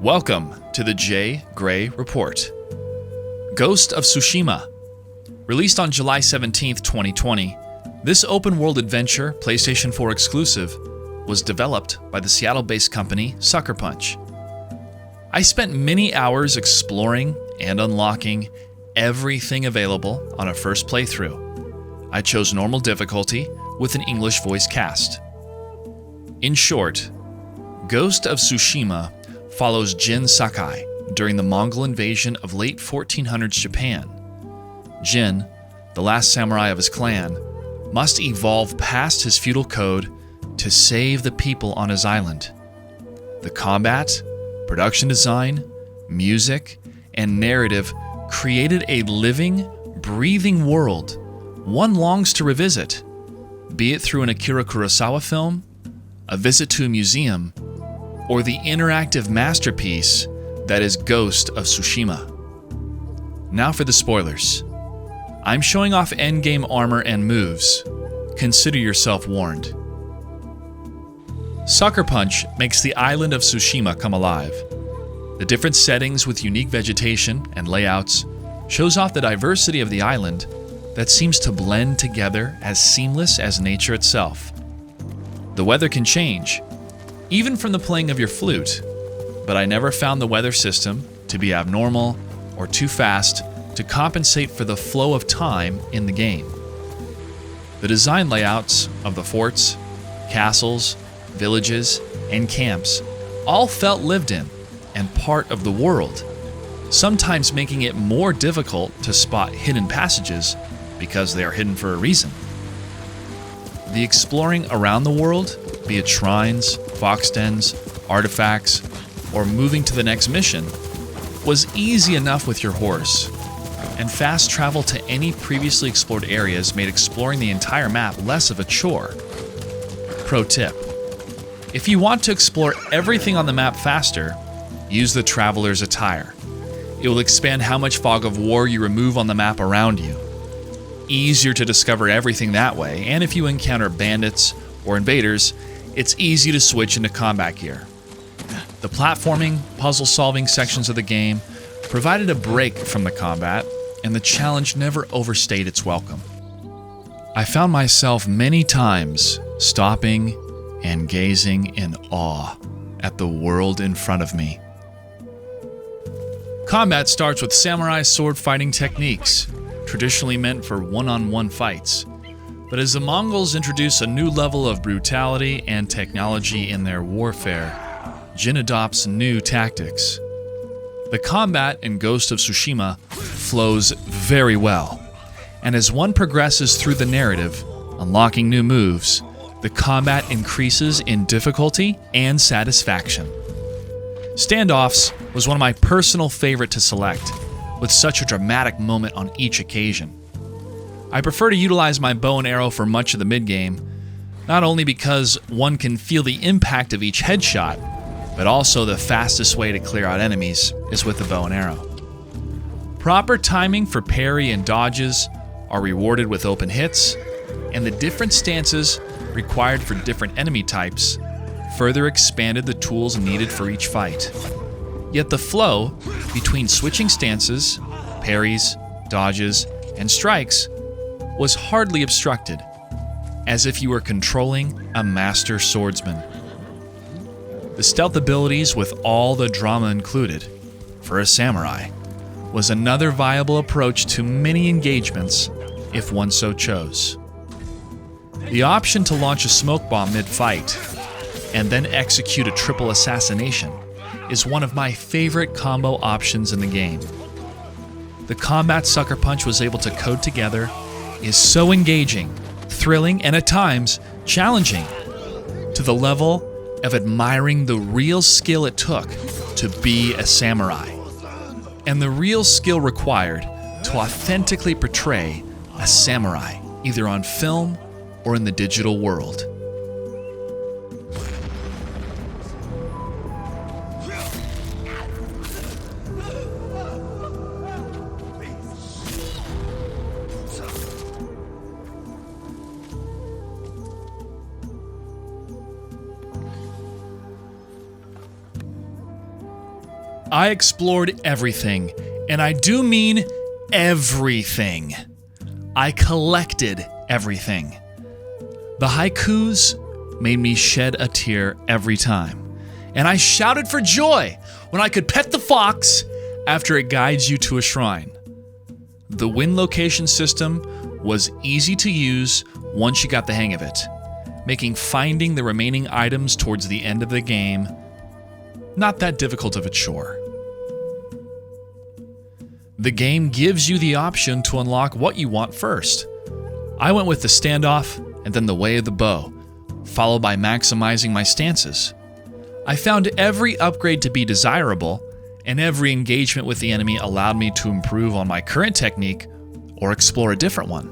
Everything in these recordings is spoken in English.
Welcome to the j.gray Report. Ghost of Tsushima. Released on July 17, 2020, this open-world adventure, PlayStation 4 exclusive, was developed by the Seattle-based company Sucker Punch. I spent many hours exploring and unlocking everything available on a first playthrough. I chose normal difficulty with an English voice cast. In short, Ghost of Tsushima follows Jin Sakai during the Mongol invasion of late 1400s Japan. Jin, the last samurai of his clan, must evolve past his feudal code to save the people on his island. The combat, production design, music, and narrative created a living, breathing world one longs to revisit, be it through an Akira Kurosawa film, a visit to a museum, or the interactive masterpiece that is Ghost of Tsushima. Now for the spoilers. I'm showing off endgame armor and moves. Consider yourself warned. Sucker Punch makes the island of Tsushima come alive. The different settings with unique vegetation and layouts shows off the diversity of the island that seems to blend together as seamless as nature itself. The weather can change, even from the playing of your flute, but I never found the weather system to be abnormal or too fast to compensate for the flow of time in the game. The design layouts of the forts, castles, villages, and camps all felt lived in and part of the world, sometimes making it more difficult to spot hidden passages because they are hidden for a reason. The exploring around the world, be it shrines, fox dens, artifacts, or moving to the next mission, was easy enough with your horse, and fast travel to any previously explored areas made exploring the entire map less of a chore. Pro tip: if you want to explore everything on the map faster, use the Traveler's Attire. It will expand how much fog of war you remove on the map around you. Easier to discover everything that way, and if you encounter bandits or invaders, it's easy to switch into combat gear. The platforming, puzzle-solving sections of the game provided a break from the combat, and the challenge never overstayed its welcome. I found myself many times stopping and gazing in awe at the world in front of me. Combat starts with samurai sword fighting techniques, traditionally meant for one-on-one fights. But as the Mongols introduce a new level of brutality and technology in their warfare, Jin adopts new tactics. The combat in Ghost of Tsushima flows very well, and as one progresses through the narrative, unlocking new moves, the combat increases in difficulty and satisfaction. Standoffs was one of my personal favorite to select, with such a dramatic moment on each occasion. I prefer to utilize my bow and arrow for much of the mid-game, not only because one can feel the impact of each headshot, but also the fastest way to clear out enemies is with the bow and arrow. Proper timing for parry and dodges are rewarded with open hits, and the different stances required for different enemy types further expanded the tools needed for each fight. Yet the flow between switching stances, parries, dodges, and strikes was hardly obstructed, as if you were controlling a master swordsman. The stealth abilities with all the drama included, for a samurai, was another viable approach to many engagements if one so chose. The option to launch a smoke bomb mid-fight and then execute a triple assassination is one of my favorite combo options in the game. The combat Sucker Punch was able to code together is so engaging, thrilling, and at times challenging, to the level of admiring the real skill it took to be a samurai, and the real skill required to authentically portray a samurai, either on film or in the digital world. I explored everything, and I do mean everything. I collected everything. The haikus made me shed a tear every time, and I shouted for joy when I could pet the fox after it guides you to a shrine. The win location system was easy to use once you got the hang of it, making finding the remaining items towards the end of the game not that difficult of a chore. The game gives you the option to unlock what you want first. I went with the standoff and then the way of the bow, followed by maximizing my stances. I found every upgrade to be desirable, and every engagement with the enemy allowed me to improve on my current technique or explore a different one.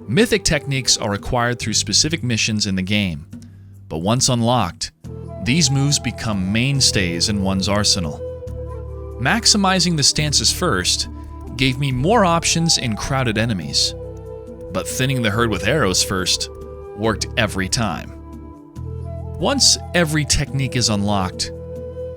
Mythic techniques are acquired through specific missions in the game, but once unlocked, these moves become mainstays in one's arsenal. Maximizing the stances first gave me more options in crowded enemies, but thinning the herd with arrows first worked every time. Once every technique is unlocked,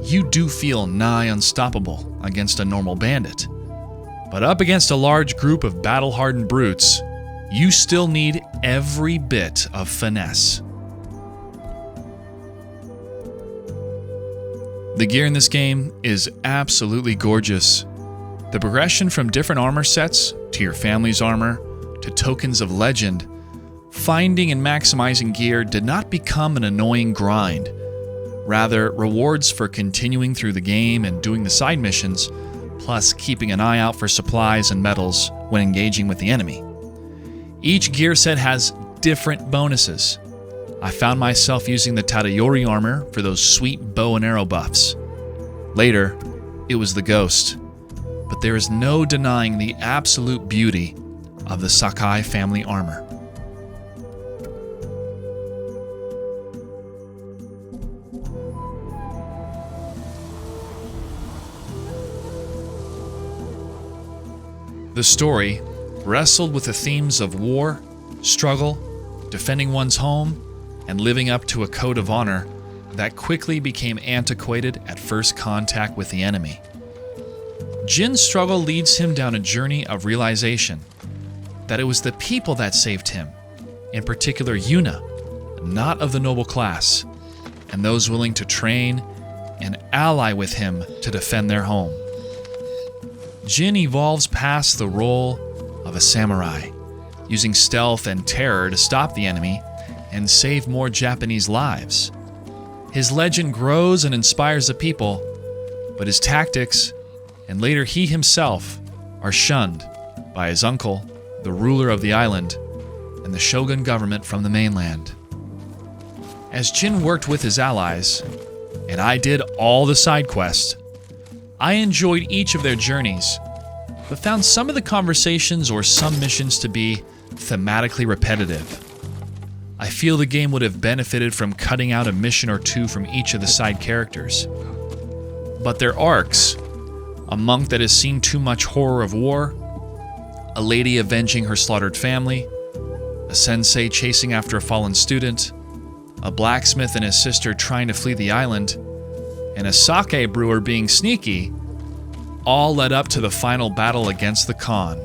you do feel nigh unstoppable against a normal bandit. But up against a large group of battle-hardened brutes, you still need every bit of finesse. The gear in this game is absolutely gorgeous. The progression from different armor sets to your family's armor to tokens of legend, finding and maximizing gear did not become an annoying grind. Rather, rewards for continuing through the game and doing the side missions, plus keeping an eye out for supplies and medals when engaging with the enemy. Each gear set has different bonuses. I found myself using the Tadayori armor for those sweet bow and arrow buffs. Later, it was the Ghost, but there is no denying the absolute beauty of the Sakai family armor. The story wrestled with the themes of war, struggle, defending one's home, and living up to a code of honor that quickly became antiquated at first contact with the enemy. Jin's struggle leads him down a journey of realization that it was the people that saved him, in particular Yuna, not of the noble class, and those willing to train and ally with him to defend their home. Jin evolves past the role of a samurai, using stealth and terror to stop the enemy and save more Japanese lives. His legend grows and inspires the people, but his tactics, and later he himself, are shunned by his uncle, the ruler of the island, and the shogun government from the mainland. As Jin worked with his allies, and I did all the side quests, I enjoyed each of their journeys, but found some of the conversations or some missions to be thematically repetitive. I feel the game would have benefited from cutting out a mission or two from each of the side characters. But their arcs, a monk that has seen too much horror of war, a lady avenging her slaughtered family, a sensei chasing after a fallen student, a blacksmith and his sister trying to flee the island, and a sake brewer being sneaky, all led up to the final battle against the Khan.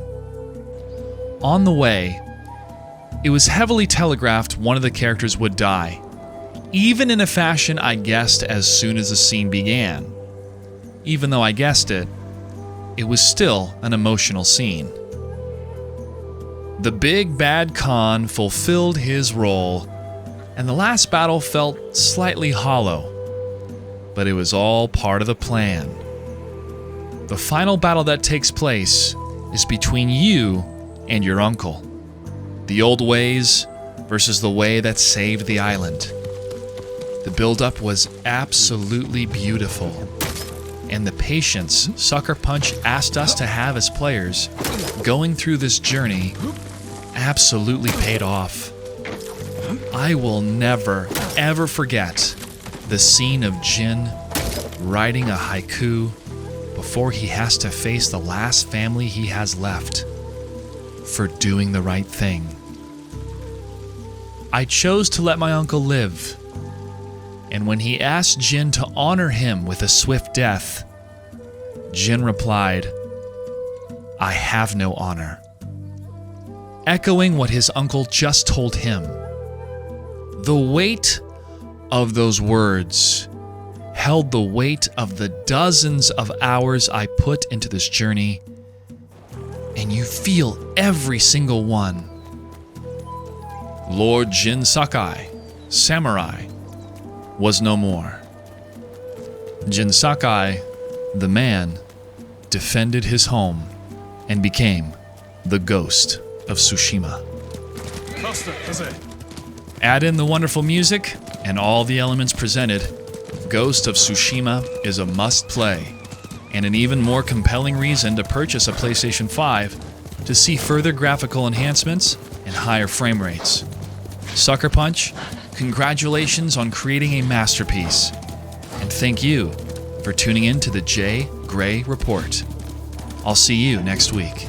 On the way, it was heavily telegraphed one of the characters would die, even in a fashion I guessed as soon as the scene began. Even though I guessed it, it was still an emotional scene. The big bad Khan fulfilled his role, and the last battle felt slightly hollow, but it was all part of the plan. The final battle that takes place is between you and your uncle. The old ways versus the way that saved the island. The build-up was absolutely beautiful, and the patience Sucker Punch asked us to have as players going through this journey absolutely paid off. I will never, ever forget the scene of Jin writing a haiku before he has to face the last family he has left for doing the right thing. I chose to let my uncle live, and when he asked Jin to honor him with a swift death, Jin replied, "I have no honor." Echoing what his uncle just told him. The weight of those words held the weight of the dozens of hours I put into this journey, and you feel every single one. Lord Jin Sakai, samurai, was no more. Jin Sakai, the man, defended his home and became the ghost of Tsushima. Add in the wonderful music and all the elements presented, Ghost of Tsushima is a must-play, and an even more compelling reason to purchase a PlayStation 5 to see further graphical enhancements and higher frame rates. Sucker Punch, congratulations on creating a masterpiece, and thank you for tuning in to the J.gray Report. I'll see you next week.